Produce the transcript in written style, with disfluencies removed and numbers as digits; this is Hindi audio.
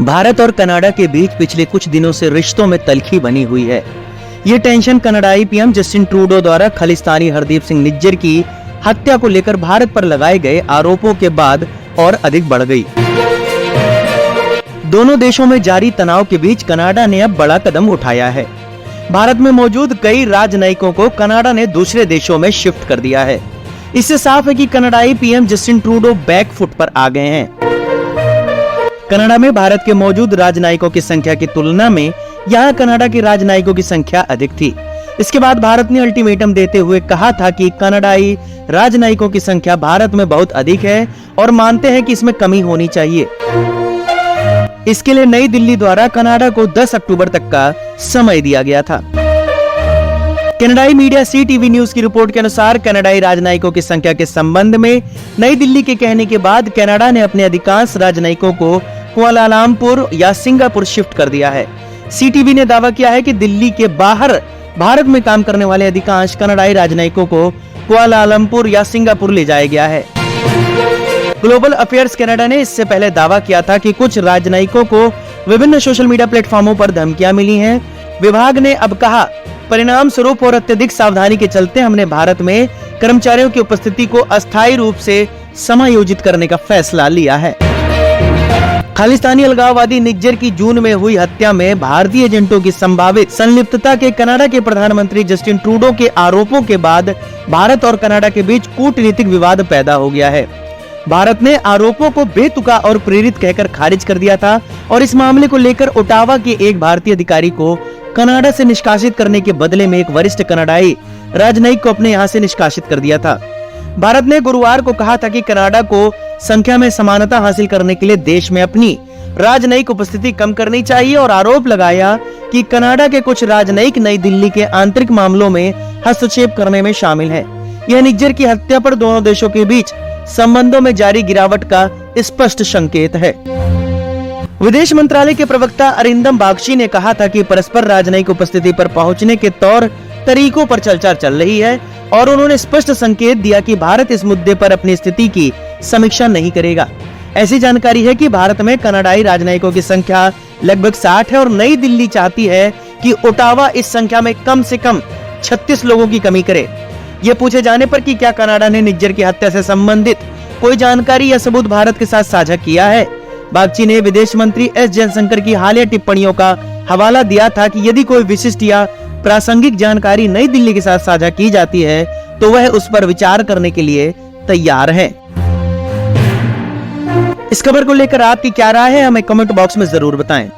भारत और कनाडा के बीच पिछले कुछ दिनों से रिश्तों में तल्खी बनी हुई है। ये टेंशन कनाडाई पीएम जस्टिन ट्रूडो द्वारा खालिस्तानी हरदीप सिंह निज्जर की हत्या को लेकर भारत पर लगाए गए आरोपों के बाद और अधिक बढ़ गई। दोनों देशों में जारी तनाव के बीच कनाडा ने अब बड़ा कदम उठाया है। भारत में मौजूद कई राजनयिकों को कनाडा ने दूसरे देशों में शिफ्ट कर दिया है। इससे साफ है कि कनाडाई PM Justin Trudeau back foot पर आ गए हैं। कनाडा में भारत के मौजूद राजनयिकों की संख्या की तुलना में यहाँ कनाडा के राजनयिकों की संख्या अधिक थी। इसके बाद भारत ने अल्टीमेटम देते हुए कहा था कि कनाडाई राजनयिकों की संख्या भारत में बहुत अधिक है और मानते हैं कि इसमें कमी होनी चाहिए। इसके लिए नई दिल्ली द्वारा कनाडा को 10 अक्टूबर तक का समय दिया गया था। कनाडाई मीडिया CTV न्यूज की रिपोर्ट के अनुसार कनाडाई राजनयिकों की संख्या के संबंध में नई दिल्ली के कहने के बाद कनाडा ने अपने अधिकांश राजनयिकों को कुआलालंपुर या सिंगापुर शिफ्ट कर दिया है। CTV ने दावा किया है कि दिल्ली के बाहर भारत में काम करने वाले अधिकांश कनाडाई राजनयिकों को कुआलालंपुर या सिंगापुर ले जाया गया है। ग्लोबल अफेयर्स कनाडा ने इससे पहले दावा किया था कि कुछ राजनयिकों को विभिन्न सोशल मीडिया प्लेटफॉर्मों पर धमकियां मिली हैं। विभाग ने अब कहा, परिणाम स्वरूप और अत्यधिक सावधानी के चलते हमने भारत में कर्मचारियों की उपस्थिति को अस्थायी रूप से समायोजित करने का फैसला लिया है। खालिस्तानी अलगाववादी निज्जर की जून में हुई हत्या में भारतीय एजेंटों की संभावित संलिप्तता के कनाडा के प्रधानमंत्री जस्टिन ट्रूडो के आरोपों के बाद भारत और कनाडा के बीच कूटनीतिक विवाद पैदा हो गया है। भारत ने आरोपों को बेतुका और प्रेरित कहकर खारिज कर दिया था और इस मामले को लेकर ओटावा के एक भारतीय अधिकारी को कनाडा से निष्कासित करने के बदले में एक वरिष्ठ कनाडाई राजनयिक को अपने यहाँ से निष्कासित कर दिया था। भारत ने गुरुवार को कहा था कि कनाडा को संख्या में समानता हासिल करने के लिए देश में अपनी राजनयिक उपस्थिति कम करनी चाहिए और आरोप लगाया कि कनाडा के कुछ राजनयिक नई दिल्ली के आंतरिक मामलों में हस्तक्षेप करने में शामिल हैं। यह निज्जर की हत्या पर दोनों देशों के बीच संबंधों में जारी गिरावट का स्पष्ट संकेत है। विदेश मंत्रालय के प्रवक्ता अरिंदम बागची ने कहा था कि परस्पर राजनयिक उपस्थिति पर पहुंचने के तौर तरीकों पर चर्चा चल रही है और उन्होंने स्पष्ट संकेत दिया कि भारत इस मुद्दे पर अपनी स्थिति की समीक्षा नहीं करेगा। ऐसी जानकारी है कि भारत में कनाडाई राजनयिकों की संख्या लगभग 60 है और नई दिल्ली चाहती है कि ओटावा इस संख्या में कम से कम 36 लोगों की कमी करे। ये पूछे जाने पर कि क्या कनाडा ने निज्जर की हत्या से संबंधित कोई जानकारी या सबूत भारत के साथ साझा किया है, बागची ने विदेश मंत्री S जयशंकर की हालिया टिप्पणियों का हवाला दिया था कि यदि कोई विशिष्ट या प्रासंगिक जानकारी नई दिल्ली के साथ साझा की जाती है तो वह उस पर विचार करने के लिए तैयार है। इस खबर को लेकर आपकी क्या राय है, हमें कमेंट बॉक्स में जरूर बताएं।